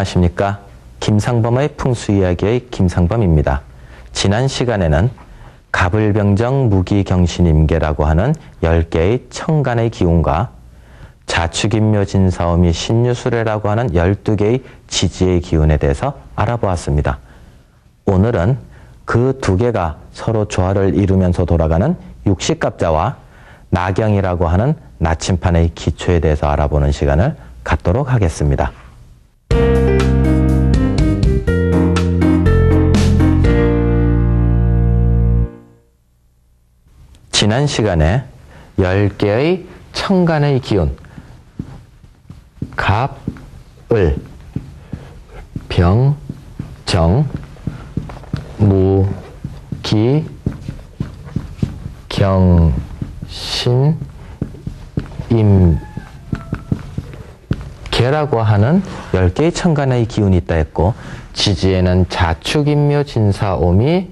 안녕하십니까. 김상범의 풍수이야기의 김상범입니다. 지난 시간에는 갑을병정 무기경신임계라고 하는 10개의 천간의 기운과 자축인묘진사오미 신유수래라고 하는 12개의 지지의 기운에 대해서 알아보았습니다. 오늘은 그 두 개가 서로 조화를 이루면서 돌아가는 육식갑자와 나경이라고 하는 나침판의 기초에 대해서 알아보는 시간을 갖도록 하겠습니다. 지난 시간에 10개의 천간의 기운, 갑, 을, 병, 정, 무, 기, 경, 신, 임, 계라고 하는 10개의 천간의 기운이 있다 했고, 지지에는 자축인묘 진사오미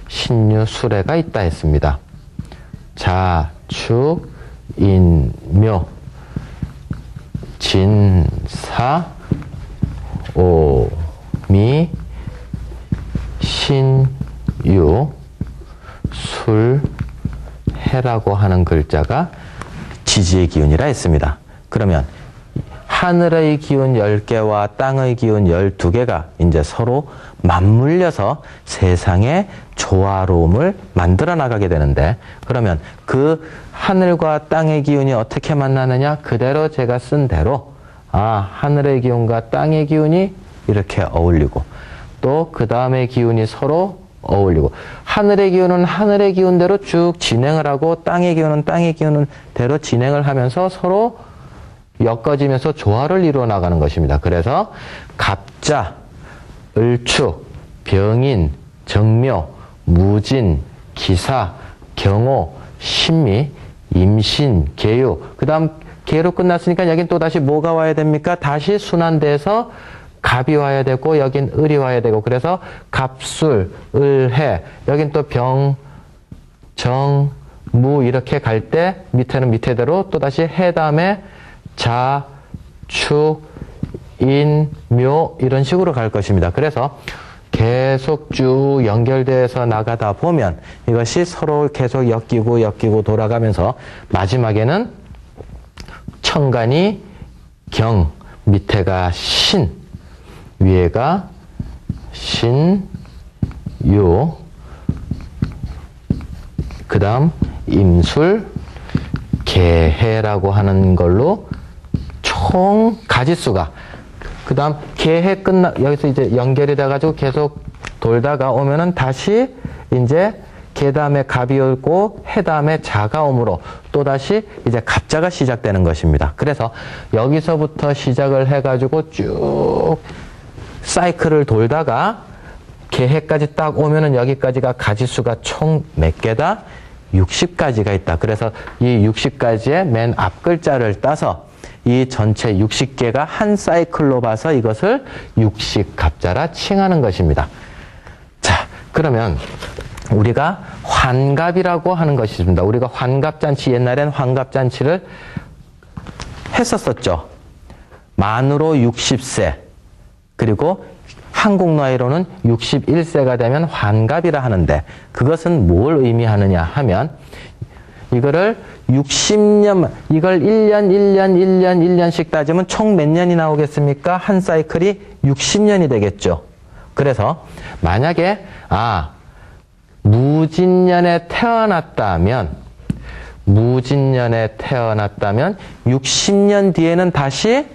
신유수래가 있다 했습니다. 자축, 인묘, 진사, 오미, 신유, 술, 해라고 하는 글자가 지지의 기운이라 했습니다. 그러면 하늘의 기운 10개와 땅의 기운 12개가 이제 서로 맞물려서 세상의 조화로움을 만들어 나가게 되는데, 그러면 그 하늘과 땅의 기운이 어떻게 만나느냐? 그대로 제가 쓴 대로 하늘의 기운과 땅의 기운이 이렇게 어울리고, 또 그 다음의 기운이 서로 어울리고, 하늘의 기운은 하늘의 기운대로 쭉 진행을 하고, 땅의 기운은 땅의 기운대로 진행을 하면서 서로 엮어지면서 조화를 이루어 나가는 것입니다. 그래서 갑자, 을축, 병인, 정묘, 무진, 기사, 경호, 신미, 임신, 계유. 그 다음 계로 끝났으니까 여긴 또 다시 뭐가 와야 됩니까? 다시 순환돼서 갑이 와야 되고, 여긴 을이 와야 되고, 그래서 갑술, 을해, 여긴 또 병, 정, 무 이렇게 갈 때 밑에는 밑에대로 또 다시 해 다음에 자, 축, 인, 묘 이런 식으로 갈 것입니다. 그래서 계속 쭉 연결돼서 나가다 보면 이것이 서로 계속 엮이고 돌아가면서 마지막에는 천간이 경, 밑에가 신, 위에가 신, 유, 그 다음 임술, 개해라고 하는 걸로 총 가지수가, 그 다음 개해 여기서 이제 연결이 돼가지고 계속 돌다가 오면은 다시 이제 개 다음에 갑이 오고 해 다음에 자가 오므로 또 다시 이제 갑자가 시작되는 것입니다. 그래서 여기서부터 시작을 해가지고 쭉 사이클을 돌다가 개해까지 딱 오면은 여기까지가 가지수가 총 몇 개다? 60가지가 있다. 그래서 이 60가지의 맨 앞 글자를 따서 이 전체 60개가 한 사이클로 봐서 이것을 육식갑자라 칭하는 것입니다. 자, 그러면 우리가 환갑이라고 하는 것이 있습니다. 우리가 환갑잔치, 옛날엔 환갑잔치를 했었었죠. 만으로 60세, 그리고 한국 나이로는 61세가 되면 환갑이라 하는데, 그것은 뭘 의미하느냐 하면, 이거를 60년, 이걸 1년씩 따지면 총 몇 년이 나오겠습니까? 한 사이클이 60년이 되겠죠. 그래서 만약에 무진년에 태어났다면 60년 뒤에는 다시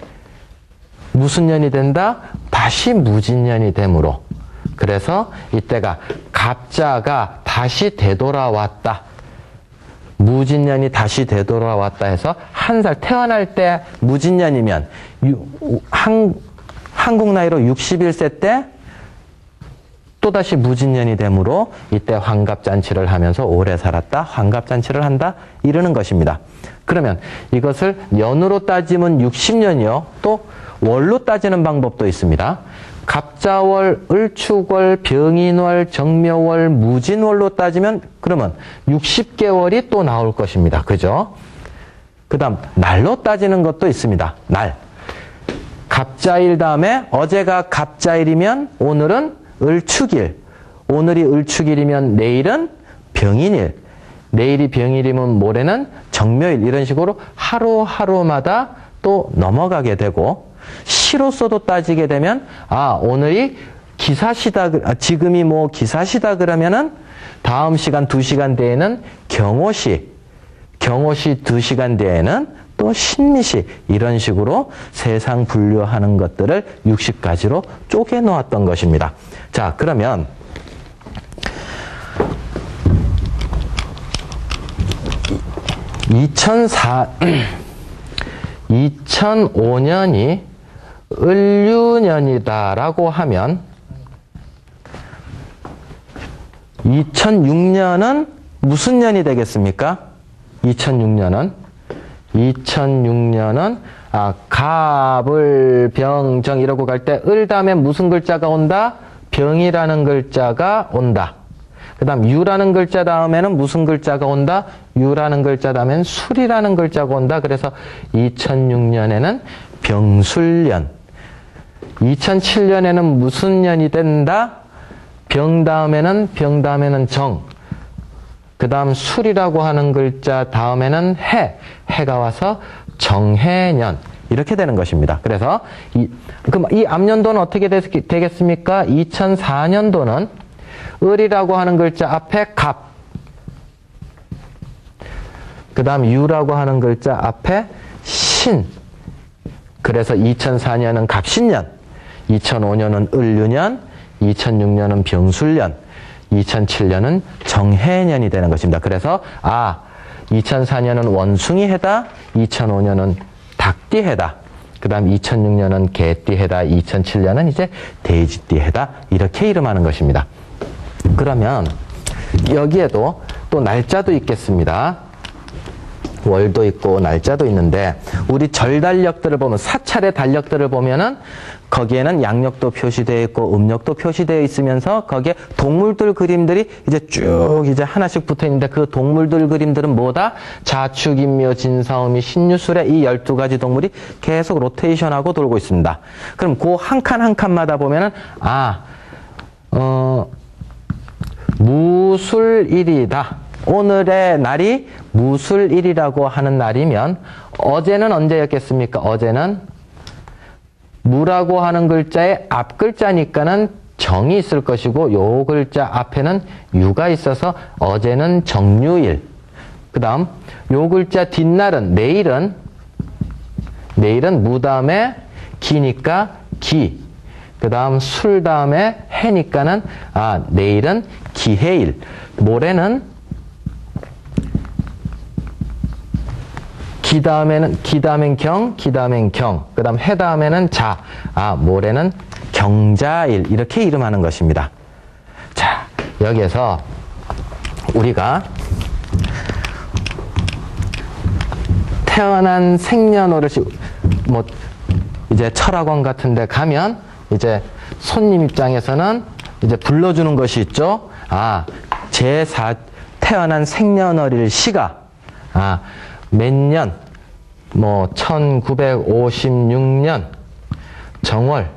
무슨 년이 된다? 다시 무진년이 되므로, 그래서 이때가 갑자가 다시 되돌아왔다, 무진년이 다시 되돌아왔다 해서 한 살 태어날 때 무진년이면 한국 나이로 61세 때 또다시 무진년이 되므로 이때 환갑잔치를 하면서 오래 살았다, 환갑잔치를 한다 이러는 것입니다. 그러면 이것을 년으로 따지면 60년이요. 또 월로 따지는 방법도 있습니다. 갑자월, 을축월, 병인월, 정묘월, 무진월로 따지면 그러면 60개월이 또 나올 것입니다. 그죠? 그 다음 날로 따지는 것도 있습니다. 날. 갑자일 다음에 어제가 갑자일이면 오늘은 을축일, 오늘이 을축일이면 내일은 병인일, 내일이 병일이면 모레는 정묘일, 이런 식으로 하루하루마다 또 넘어가게 되고, 시로서도 따지게 되면 오늘이 기사시다, 지금이 뭐 기사시다 그러면은 다음 시간 2시간 뒤에는 경호시 2시간 뒤에는 또 신미시, 이런 식으로 세상 분류하는 것들을 60가지로 쪼개 놓았던 것입니다. 자, 그러면 2005년이 을류년이다라고 하면 2006년은 무슨 년이 되겠습니까? 2006년은 갑을, 병, 정 이러고 갈 때 을 다음에 무슨 글자가 온다? 병이라는 글자가 온다. 그 다음 유라는 글자 다음에는 무슨 글자가 온다? 유라는 글자 다음엔 술이라는 글자가 온다. 그래서 2006년에는 병술년, 2007년에는 무슨 년이 된다? 병 다음에는 정, 그 다음 술이라고 하는 글자 다음에는 해가 와서 정해년, 이렇게 되는 것입니다. 그래서 그럼 이 앞년도는 어떻게 되겠습니까? 2004년도는 을이라고 하는 글자 앞에 갑, 그 다음 유라고 하는 글자 앞에 신, 그래서 2004년은 갑신년, 2005년은 을류년, 2006년은 병술년, 2007년은 정해년이 되는 것입니다. 그래서 2004년은 원숭이해다, 2005년은 닭띠해다, 그 다음 2006년은 개띠해다, 2007년은 이제 돼지띠해다, 이렇게 이름하는 것입니다. 그러면 여기에도 또 날짜도 있겠습니다. 월도 있고 날짜도 있는데, 우리 절 달력들을 보면, 사찰의 달력들을 보면은 거기에는 양력도 표시되어 있고 음력도 표시되어 있으면서 거기에 동물들 그림들이 이제 쭉 이제 하나씩 붙어 있는데, 그 동물들 그림들은 뭐다? 자축, 인묘, 진사오미, 신유술의 이 12가지 동물이 계속 로테이션하고 돌고 있습니다. 그럼 그 한 칸 한 칸마다 보면은 무술일이다. 오늘의 날이 무술일이라고 하는 날이면 어제는 언제였겠습니까? 어제는 무라고 하는 글자의 앞 글자니까는 정이 있을 것이고, 요 글자 앞에는 유가 있어서 어제는 정유일. 그 다음 요 글자 뒷날은 내일은 무 다음에 기니까 기. 그 다음 술 다음에 해니까는 내일은 기해일. 모레는 기 다음엔 경, 그 다음 해 다음에는 자, 모레는 경자일, 이렇게 이름하는 것입니다. 자, 여기에서 우리가 태어난 생년월일, 뭐 이제 철학원 같은 데 가면 이제 손님 입장에서는 이제 불러주는 것이 있죠. 태어난 생년월일 시가 몇 년, 뭐 1956년 정월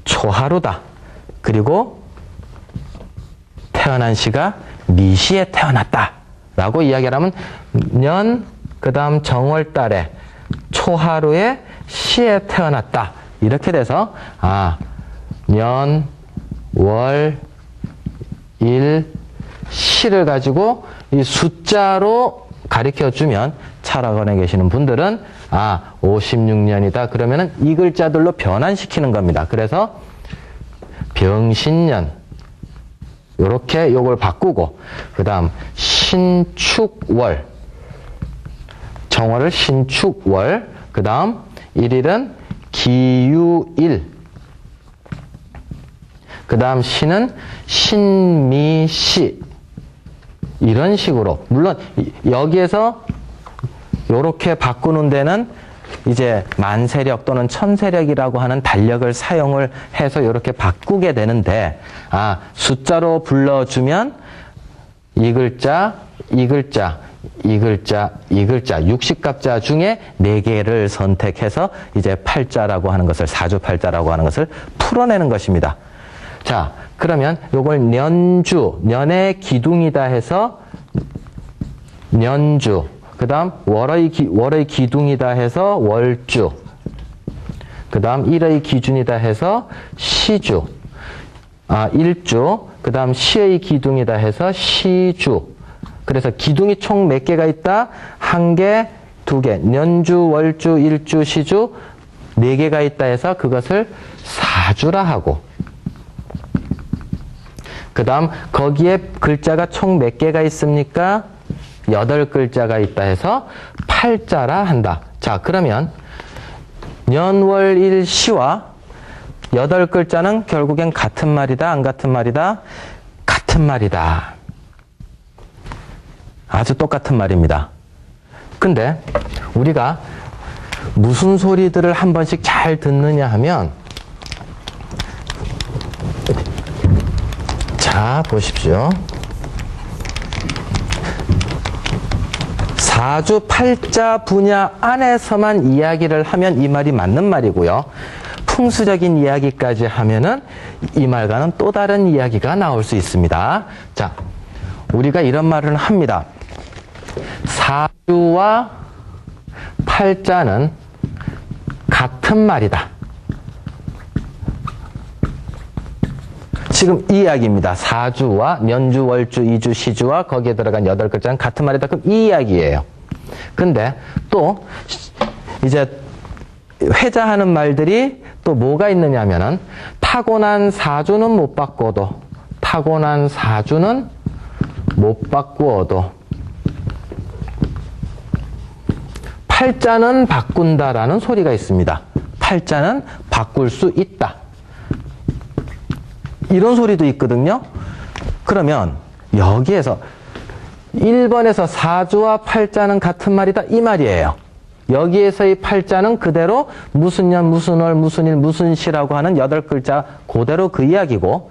초하루다. 그리고 태어난 시가 미시에 태어났다 라고 이야기를 하면 년, 그 다음 정월달에 초하루에 시에 태어났다, 이렇게 돼서 년, 월, 일, 시를 가지고 이 숫자로 가르쳐주면 철학원에 계시는 분들은 56년이다 그러면은 이 글자들로 변환시키는 겁니다. 그래서 병신년 요렇게 요걸 바꾸고, 그 다음 신축월, 정월을 신축월, 그 다음 일일은 기유일, 그 다음 시는 신미시, 이런 식으로. 물론 여기에서 요렇게 바꾸는 데는 이제 만세력 또는 천세력이라고 하는 달력을 사용을 해서 요렇게 바꾸게 되는데, 숫자로 불러주면 이 글자, 이 글자, 60갑자 중에 4개를 선택해서 이제 팔자라고 하는 것을, 사주팔자라고 하는 것을 풀어내는 것입니다. 자, 그러면 요걸 년주, 년의 기둥이다 해서 년주, 그 다음 월의 기둥이다 해서 월주, 그 다음 일의 기준이다 해서 시주, 일주, 그 다음 시의 기둥이다 해서 시주. 그래서 기둥이 총 몇 개가 있다? 1개, 2개. 년주, 월주, 일주, 시주 4개가 있다 해서 그것을 사주라 하고, 그 다음 거기에 글자가 총 몇 개가 있습니까? 8글자가 있다 해서 팔자라 한다. 자, 그러면 년월일 시와 8글자는 결국엔 같은 말이다, 안 같은 말이다? 같은 말이다. 아주 똑같은 말입니다. 근데 우리가 무슨 소리들을 한 번씩 잘 듣느냐 하면, 자, 보십시오. 사주 팔자 분야 안에서만 이야기를 하면 이 말이 맞는 말이고요. 풍수적인 이야기까지 하면은 이 말과는 또 다른 이야기가 나올 수 있습니다. 자, 우리가 이런 말을 합니다. 사주와 팔자는 같은 말이다. 지금 이 이야기입니다. 사주와 년주, 월주, 이주, 시주와 거기에 들어간 8글자는 같은 말이다. 그럼 이 이야기예요. 근데 또 이제 회자하는 말들이 또 뭐가 있느냐 하면은, 타고난 사주는 못 바꿔도, 타고난 사주는 못 바꾸어도 팔자는 바꾼다라는 소리가 있습니다. 팔자는 바꿀 수 있다. 이런 소리도 있거든요. 그러면 여기에서 1번에서 사주와 팔자는 같은 말이다, 이 말이에요. 여기에서의 팔자는 그대로 무슨 년, 무슨 월, 무슨 일, 무슨 시라고 하는 8글자 그대로 그 이야기고,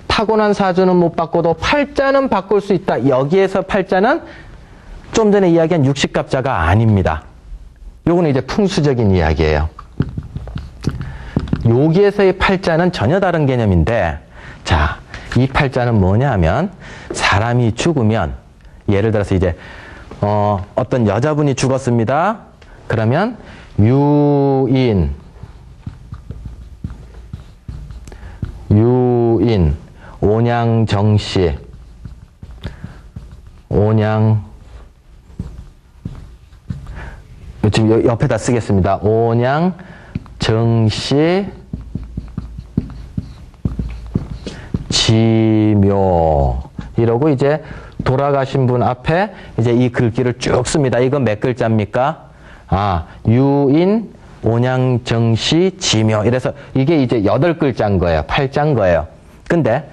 타고난 사주는 못 바꿔도 팔자는 바꿀 수 있다. 여기에서 팔자는 좀 전에 이야기한 60갑자가 아닙니다. 요거는 이제 풍수적인 이야기예요. 여기에서의 팔자는 전혀 다른 개념인데, 자, 이 팔자는 뭐냐 하면, 사람이 죽으면, 예를 들어서 이제 어떤 여자분이 죽었습니다. 그러면 유인, 온양정씨, 지금 옆에다 쓰겠습니다. 온양정씨 지묘, 이러고 이제 돌아가신 분 앞에 이제 이 글귀를 쭉 씁니다. 이건 몇 글자입니까? 유인, 온양정씨, 지묘. 이래서 이게 이제 8글자인 거예요. 8자인 거예요. 근데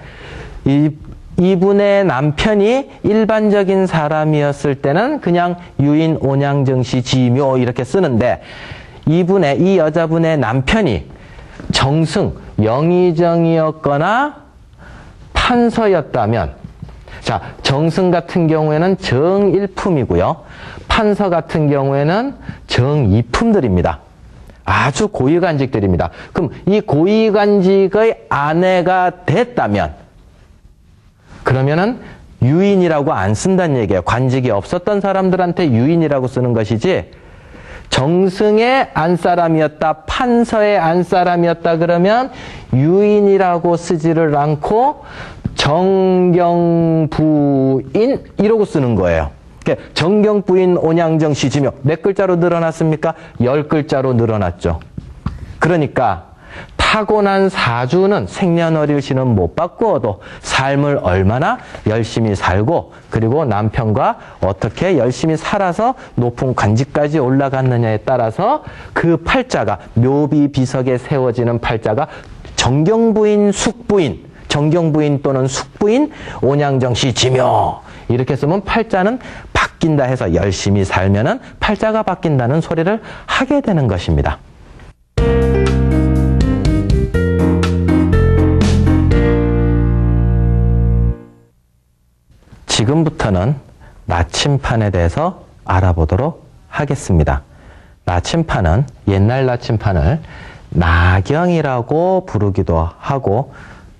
이분의 남편이 일반적인 사람이었을 때는 그냥 유인, 온양정씨, 지묘 이렇게 쓰는데, 이 여자분의 남편이 정승, 영의정이었거나 판서였다면, 자, 정승 같은 경우에는 정일품이고요. 판서 같은 경우에는 정이품들입니다. 아주 고위관직들입니다. 그럼 이 고위관직의 아내가 됐다면, 그러면은 유인이라고 안 쓴다는 얘기예요. 관직이 없었던 사람들한테 유인이라고 쓰는 것이지, 정승의 안사람이었다, 판서의 안사람이었다 그러면 유인이라고 쓰지를 않고 정경부인 이러고 쓰는 거예요. 정경부인, 온양정씨, 지묘 몇 글자로 늘어났습니까? 10글자로 늘어났죠. 그러니까 타고난 사주는 생년월일시는 못 바꾸어도 삶을 얼마나 열심히 살고, 그리고 남편과 어떻게 열심히 살아서 높은 관직까지 올라갔느냐에 따라서 그 팔자가, 묘비 비석에 세워지는 팔자가 정경부인, 숙부인, 정경부인 또는 숙부인, 온양정씨, 지묘 이렇게 쓰면 팔자는 바뀐다 해서 열심히 살면은 팔자가 바뀐다는 소리를 하게 되는 것입니다. 지금부터는 나침판에 대해서 알아보도록 하겠습니다. 나침판은 옛날 나침판을 나경이라고 부르기도 하고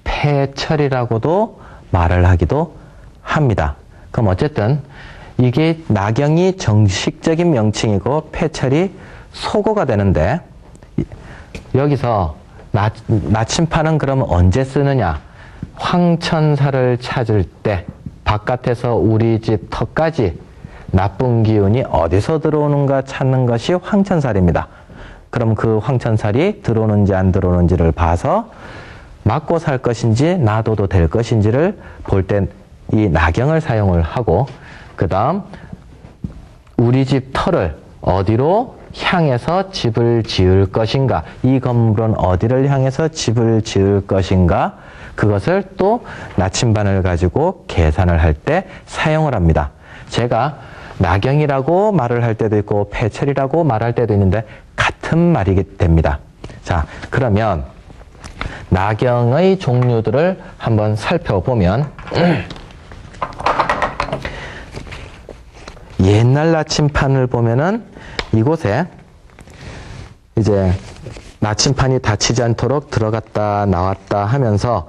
폐철이라고도 말을 하기도 합니다. 그럼 어쨌든 이게 나경이 정식적인 명칭이고 폐철이 속어가 되는데 여기서 나침판은 그러면 언제 쓰느냐? 황천사를 찾을 때 바깥에서 우리 집 터까지 나쁜 기운이 어디서 들어오는가 찾는 것이 황천살입니다. 그럼 그 황천살이 들어오는지 안 들어오는지를 봐서 맞고 살 것인지 놔둬도 될 것인지를 볼 땐 이 나경을 사용을 하고 그 다음 우리 집 터를 어디로 향해서 집을 지을 것인가, 이 건물은 어디를 향해서 집을 지을 것인가, 그것을 또 나침반을 가지고 계산을 할 때 사용을 합니다. 제가 나경이라고 말을 할 때도 있고 폐철이라고 말할 때도 있는데 같은 말이 됩니다. 자, 그러면 나경의 종류들을 한번 살펴보면 옛날 나침판을 보면은 이곳에 이제 나침판이 다치지 않도록 들어갔다 나왔다 하면서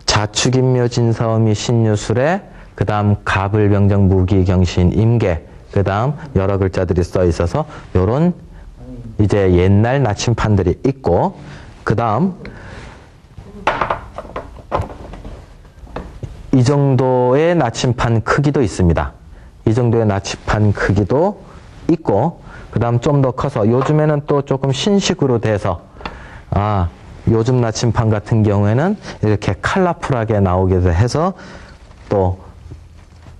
자축인묘 진서음이 신유술에 그 다음 가불병정 무기경신 임계 그 다음 여러 글자들이 써 있어서 요런 이제 옛날 나침판들이 있고 그 다음 이 정도의 나침판 크기도 있습니다. 이 정도의 나침판 크기도 있고 그 다음 좀 더 커서 요즘에는 또 조금 신식으로 돼서 요즘 나침판 같은 경우에는 이렇게 컬러풀하게 나오기도 해서 또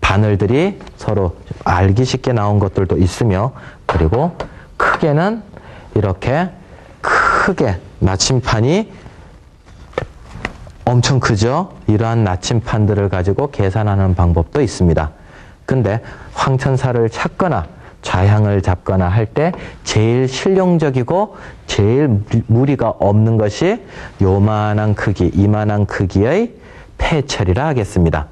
바늘들이 서로 알기 쉽게 나온 것들도 있으며 그리고 크게는 이렇게 크게 나침판이 엄청 크죠. 이러한 나침판들을 가지고 계산하는 방법도 있습니다. 근데 황천사를 찾거나 좌향을 잡거나 할 때 제일 실용적이고 제일 무리가 없는 것이 요만한 크기, 이만한 크기의 폐철이라 하겠습니다.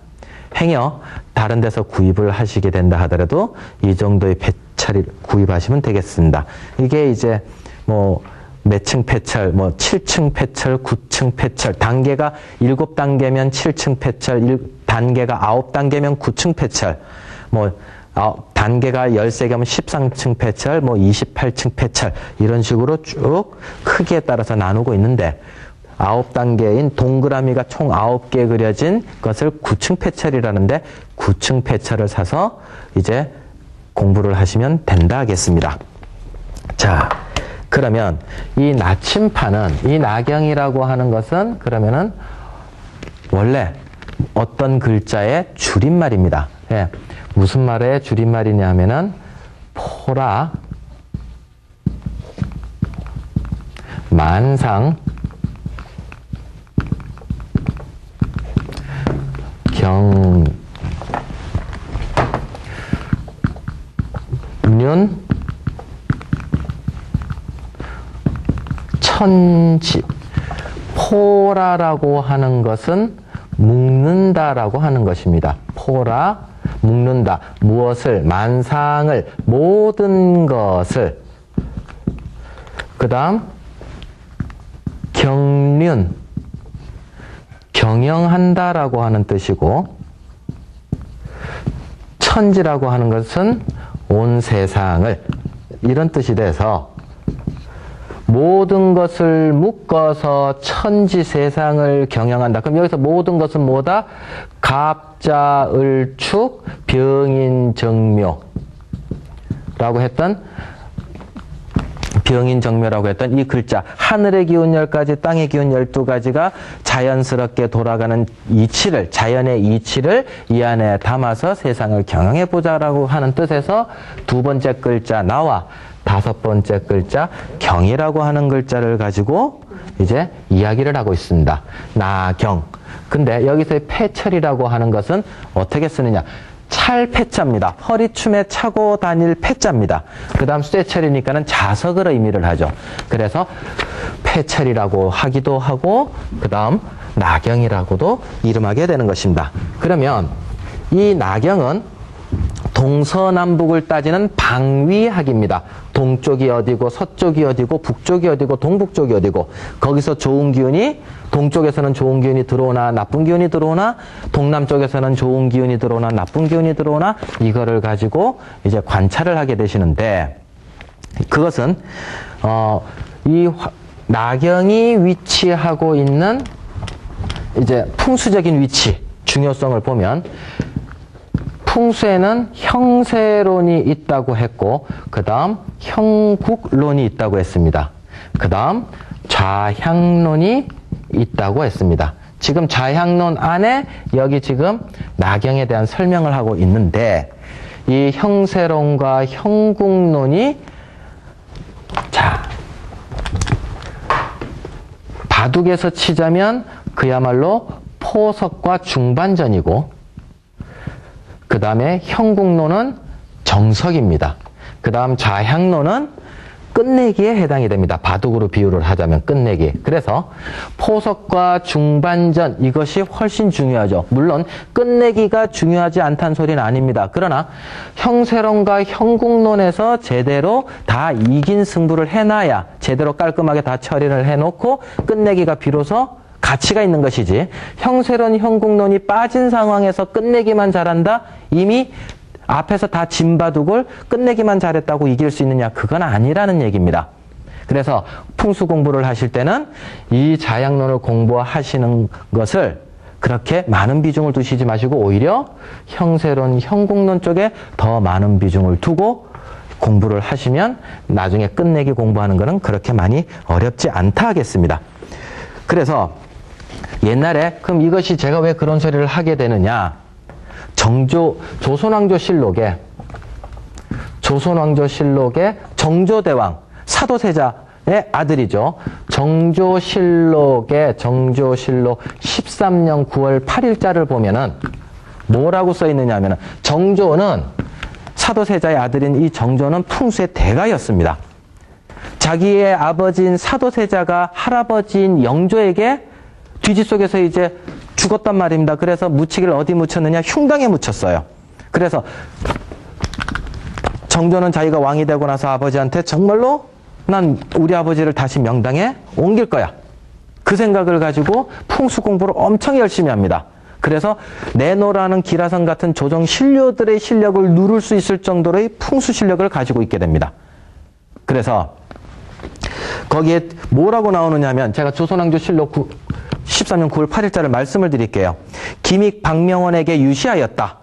행여 다른 데서 구입을 하시게 된다 하더라도 이 정도의 폐철을 구입하시면 되겠습니다. 이게 이제 뭐 몇 층 폐철, 뭐 7층 폐철, 9층 폐철, 단계가 7단계면 7층 폐철, 단계가 9단계면 9층 폐철, 뭐 단계가 13개면 13층 폐철, 뭐 28층 폐철 이런 식으로 쭉 크기에 따라서 나누고 있는데 9단계인 동그라미가 총 9개 그려진 것을 9층 폐철이라는데 9층 폐철을 사서 이제 공부를 하시면 된다 하겠습니다. 자, 그러면 이 나침판은 이 나경이라고 하는 것은 그러면은 원래 어떤 글자의 줄임말입니다. 예. 무슨 말의 줄임말이냐면은 포라, 만상, 경륜, 천지. 포라라고 하는 것은 묶는다라고 하는 것입니다. 포라, 묶는다. 무엇을, 만상을, 모든 것을. 그 다음 경륜, 경영한다라고 하는 뜻이고 천지라고 하는 것은 온 세상을 이런 뜻이 돼서 모든 것을 묶어서 천지 세상을 경영한다. 그럼 여기서 모든 것은 뭐다? 갑자을축 병인정묘라고 했던 병인정묘라고 했던 이 글자 하늘의 기운 10가지 땅의 기운 12가지가 자연스럽게 돌아가는 이치를 자연의 이치를 이 안에 담아서 세상을 경영해보자라고 하는 뜻에서 두 번째 글자 나와 다섯 번째 글자 경이라고 하는 글자를 가지고 이제 이야기를 하고 있습니다. 나경. 근데 여기서의 폐철이라고 하는 것은 어떻게 쓰느냐? 찰폐자입니다. 허리춤에 차고 다닐 폐자입니다. 그 다음 쇠철이니까는 자석을 의미를 하죠. 그래서 폐철이라고 하기도 하고 그 다음 나경이라고도 이름하게 되는 것입니다. 그러면 이 나경은 동서남북을 따지는 방위학입니다. 동쪽이 어디고 서쪽이 어디고 북쪽이 어디고 동북쪽이 어디고 거기서 좋은 기운이 동쪽에서는 좋은 기운이 들어오나 나쁜 기운이 들어오나 동남쪽에서는 좋은 기운이 들어오나 나쁜 기운이 들어오나 이거를 가지고 이제 관찰을 하게 되시는데 그것은 이 나경이 위치하고 있는 이제 풍수적인 위치 중요성을 보면 풍수에는 형세론이 있다고 했고 그 다음 형국론이 있다고 했습니다. 그 다음 좌향론이 있다고 했습니다. 지금 좌향론 안에 여기 지금 나경에 대한 설명을 하고 있는데 이 형세론과 형국론이 자 바둑에서 치자면 그야말로 포석과 중반전이고 그 다음에 형국론은 정석입니다. 그 다음 좌향론은 끝내기에 해당이 됩니다. 바둑으로 비유를 하자면 끝내기. 그래서 포석과 중반전 이것이 훨씬 중요하죠. 물론 끝내기가 중요하지 않다는 소리는 아닙니다. 그러나 형세론과 형국론에서 제대로 다 이긴 승부를 해놔야 제대로 깔끔하게 다 처리를 해놓고 끝내기가 비로소 가치가 있는 것이지 형세론, 형국론이 빠진 상황에서 끝내기만 잘한다? 이미 앞에서 다 진바둑을 끝내기만 잘했다고 이길 수 있느냐? 그건 아니라는 얘기입니다. 그래서 풍수 공부를 하실 때는 이 좌향론을 공부하시는 것을 그렇게 많은 비중을 두시지 마시고 오히려 형세론, 형국론 쪽에 더 많은 비중을 두고 공부를 하시면 나중에 끝내기 공부하는 것은 그렇게 많이 어렵지 않다 하겠습니다. 그래서 옛날에 그럼 이것이 제가 왜 그런 소리를 하게 되느냐? 조선왕조실록에 정조대왕 사도세자의 아들이죠. 정조실록 13년 9월 8일자를 보면은 뭐라고 써 있느냐 하면은 정조는 사도세자의 아들인 이 정조는 풍수의 대가였습니다. 자기의 아버지인 사도세자가 할아버지인 영조에게 뒤지 속에서 이제 죽었단 말입니다. 그래서 묻히기를 어디 묻혔느냐? 흉당에 묻혔어요. 그래서 정조는 자기가 왕이 되고 나서 아버지한테 정말로 난 우리 아버지를 다시 명당에 옮길 거야. 그 생각을 가지고 풍수 공부를 엄청 열심히 합니다. 그래서 내노라는 기라성 같은 조정 신료들의 실력을 누를 수 있을 정도의 풍수 실력을 가지고 있게 됩니다. 그래서 거기에 뭐라고 나오느냐 하면 제가 조선왕조실록 13년 9월 8일자를 말씀을 드릴게요. 기믹 박명원에게 유시하였다.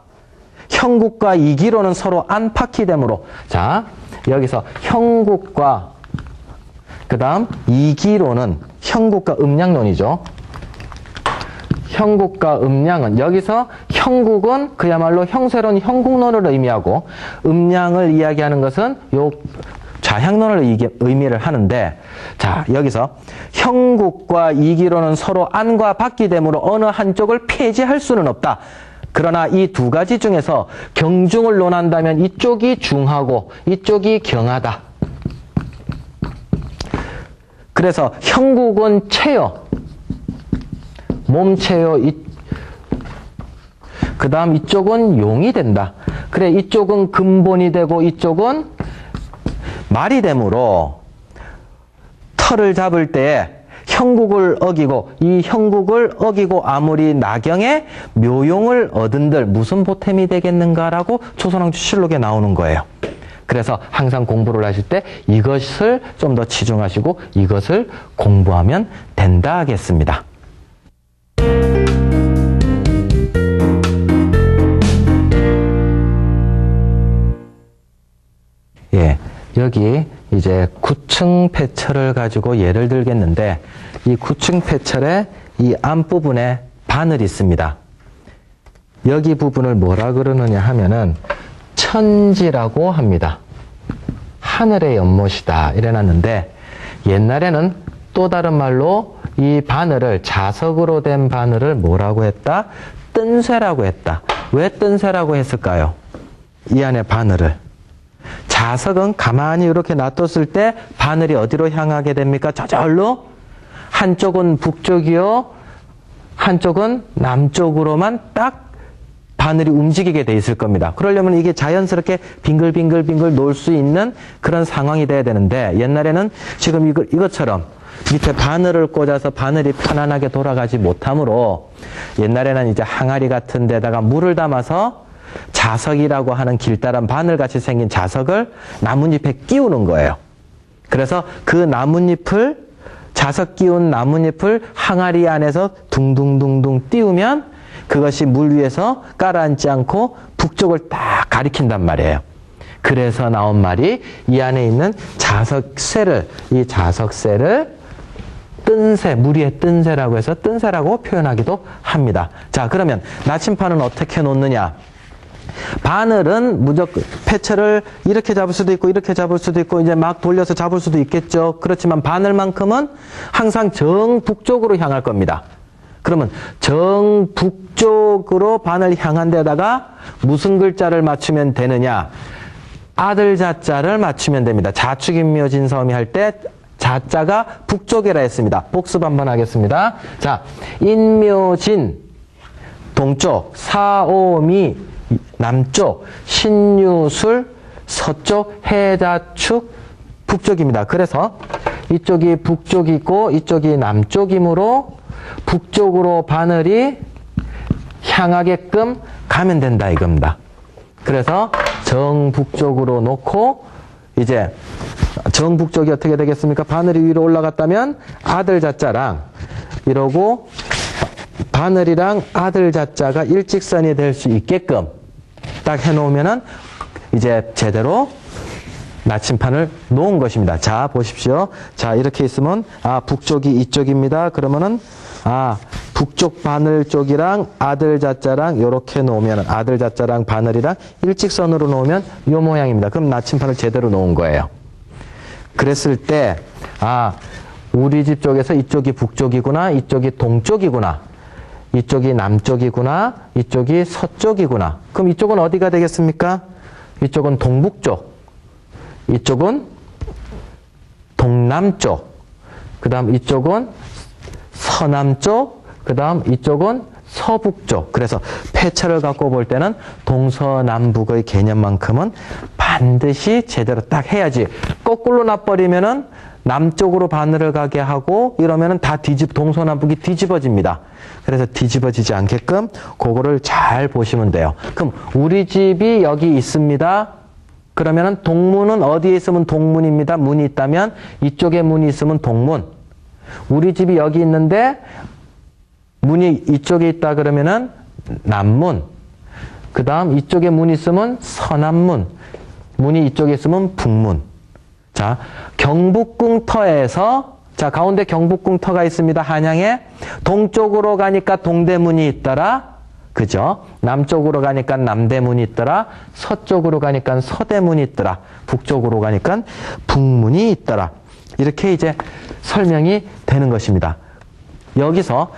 형국과 이기로는 서로 안팎이 되므로 자 여기서 형국과 그 다음 이기로는 형국과 음양론이죠. 형국과 음양은 여기서 형국은 그야말로 형세론 형국론을 의미하고 음양을 이야기하는 것은 요 좌향론을 의미를 하는데 자 여기서 형국과 이기로는 서로 안과 밖이 되므로 어느 한쪽을 폐지할 수는 없다. 그러나 이 두 가지 중에서 경중을 논한다면 이쪽이 중하고 이쪽이 경하다. 그래서 형국은 체요. 몸체요. 그 다음 이쪽은 용이 된다. 그래 이쪽은 근본이 되고 이쪽은 말이 되므로 털을 잡을 때에 형국을 어기고 이 형국을 어기고 아무리 나경에 묘용을 얻은들 무슨 보탬이 되겠는가라고 조선왕조실록에 나오는 거예요. 그래서 항상 공부를 하실 때 이것을 좀 더 치중하시고 이것을 공부하면 된다 하겠습니다. 예, 여기 이제 구층 패철을 가지고 예를 들겠는데 이 구층 패철의 이 앞부분에 바늘이 있습니다. 여기 부분을 뭐라 그러느냐 하면은 천지라고 합니다. 하늘의 연못이다 이래놨는데 옛날에는 또 다른 말로 이 바늘을 자석으로 된 바늘을 뭐라고 했다? 뜬쇠라고 했다. 왜 뜬쇠라고 했을까요? 이 안에 바늘을 자석은 가만히 이렇게 놔뒀을 때 바늘이 어디로 향하게 됩니까? 저절로 한쪽은 북쪽이요 한쪽은 남쪽으로만 딱 바늘이 움직이게 돼 있을 겁니다. 그러려면 이게 자연스럽게 빙글빙글빙글 놀 수 있는 그런 상황이 돼야 되는데 옛날에는 지금 이것처럼 밑에 바늘을 꽂아서 바늘이 편안하게 돌아가지 못하므로 옛날에는 이제 항아리 같은 데다가 물을 담아서 자석이라고 하는 길다란 바늘같이 생긴 자석을 나뭇잎에 끼우는 거예요. 그래서 그 나뭇잎을 자석 끼운 나뭇잎을 항아리 안에서 둥둥둥둥 띄우면 그것이 물 위에서 가라앉지 않고 북쪽을 딱 가리킨단 말이에요. 그래서 나온 말이 이 안에 있는 자석쇠를, 이 자석쇠를 뜬새, 물 위에 뜬새라고 해서 뜬새라고 표현하기도 합니다. 자, 그러면 나침판은 어떻게 놓느냐? 바늘은 무조건 패처를 이렇게 잡을 수도 있고 이렇게 잡을 수도 있고 이제 막 돌려서 잡을 수도 있겠죠. 그렇지만 바늘만큼은 항상 정북쪽으로 향할 겁니다. 그러면 정북쪽으로 바늘 향한 데다가 무슨 글자를 맞추면 되느냐? 아들 자자를 맞추면 됩니다. 자축인묘진서미 할 때 자자가 북쪽이라 했습니다. 복습 한번 하겠습니다. 자, 인묘진 동쪽, 사오미 남쪽, 신유술 서쪽, 해자축 북쪽입니다. 그래서 이쪽이 북쪽이고 이쪽이 남쪽이므로 북쪽으로 바늘이 향하게끔 가면 된다 이겁니다. 그래서 정북쪽으로 놓고 이제 정북쪽이 어떻게 되겠습니까? 바늘이 위로 올라갔다면 아들 자자랑 이러고 바늘이랑 아들 자자가 일직선이 될 수 있게끔 딱 해놓으면은 이제 제대로 나침판을 놓은 것입니다. 자, 보십시오. 자, 이렇게 있으면 북쪽이 이쪽입니다. 그러면은 북쪽 바늘 쪽이랑 아들 자자랑 이렇게 놓으면 아들 자자랑 바늘이랑 일직선으로 놓으면 이 모양입니다. 그럼 나침판을 제대로 놓은 거예요. 그랬을 때 우리 집 쪽에서 이쪽이 북쪽이구나, 이쪽이 동쪽이구나, 이쪽이 남쪽이구나, 이쪽이 서쪽이구나. 그럼 이쪽은 어디가 되겠습니까? 이쪽은 동북쪽, 이쪽은 동남쪽, 그 다음 이쪽은 서남쪽, 그 다음 이쪽은 서북쪽. 그래서 패처를 갖고 볼 때는 동서남북의 개념만큼은 반드시 제대로 딱 해야지. 거꾸로 놔버리면은 남쪽으로 바늘을 가게 하고 이러면은 다 동서남북이 뒤집어집니다. 그래서 뒤집어지지 않게끔 그거를 잘 보시면 돼요. 그럼 우리 집이 여기 있습니다. 그러면은 동문은 어디에 있으면 동문입니다. 문이 있다면 이쪽에 문이 있으면 동문. 우리 집이 여기 있는데 문이 이쪽에 있다 그러면은 남문. 그 다음 이쪽에 문이 있으면 서남문. 문이 이쪽에 있으면 북문. 자, 경북궁터에서 자, 가운데 경북궁터가 있습니다. 한양에. 동쪽으로 가니까 동대문이 있더라. 그죠? 남쪽으로 가니까 남대문이 있더라. 서쪽으로 가니까 서대문이 있더라. 북쪽으로 가니까 북문이 있더라. 이렇게 이제 설명이 되는 것입니다. 여기서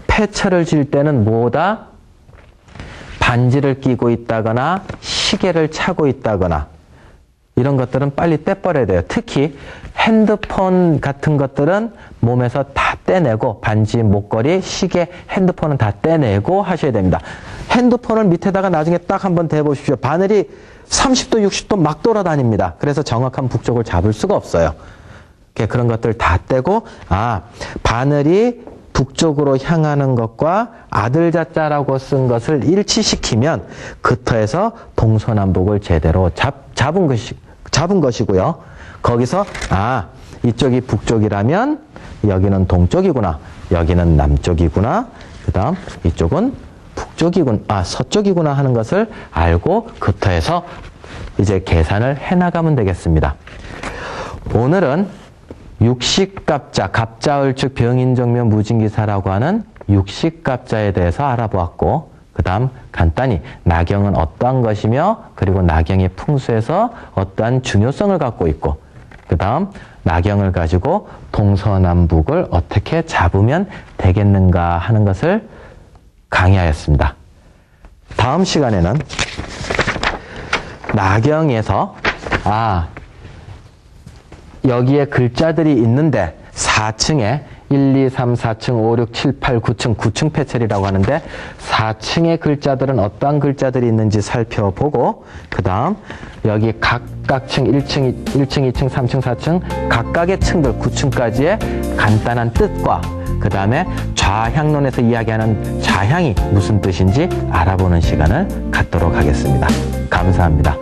패처를 질 때는 뭐다? 반지를 끼고 있다거나 시계를 차고 있다거나 이런 것들은 빨리 떼버려야 돼요. 특히 핸드폰 같은 것들은 몸에서 다 떼내고 반지, 목걸이, 시계, 핸드폰은 다 떼내고 하셔야 됩니다. 핸드폰을 밑에다가 나중에 딱 한번 대보십시오. 바늘이 30도, 60도 막 돌아다닙니다. 그래서 정확한 북쪽을 잡을 수가 없어요. 그런 것들 다 떼고 바늘이 북쪽으로 향하는 것과 아들 자자라고 쓴 것을 일치시키면 그터에서 동서남북을 제대로 잡은 것이고요. 거기서 이쪽이 북쪽이라면 여기는 동쪽이구나, 여기는 남쪽이구나, 그 다음 이쪽은 서쪽이구나 하는 것을 알고 그터에서 이제 계산을 해나가면 되겠습니다. 오늘은 육식갑자, 갑자을축 병인정묘 무진기사라고 하는 육식갑자에 대해서 알아보았고 그 다음 간단히 나경은 어떠한 것이며 그리고 나경의 풍수에서 어떠한 중요성을 갖고 있고 그 다음 나경을 가지고 동서남북을 어떻게 잡으면 되겠는가 하는 것을 강의하였습니다. 다음 시간에는 나경에서 여기에 글자들이 있는데 4층에 1, 2, 3, 4층, 5, 6, 7, 8, 9층, 9층 폐철이라고 하는데 4층의 글자들은 어떠한 글자들이 있는지 살펴보고 그 다음 여기 각각 층 1층, 2층, 3층, 4층 각각의 층들 9층까지의 간단한 뜻과 그 다음에 좌향론에서 이야기하는 좌향이 무슨 뜻인지 알아보는 시간을 갖도록 하겠습니다. 감사합니다.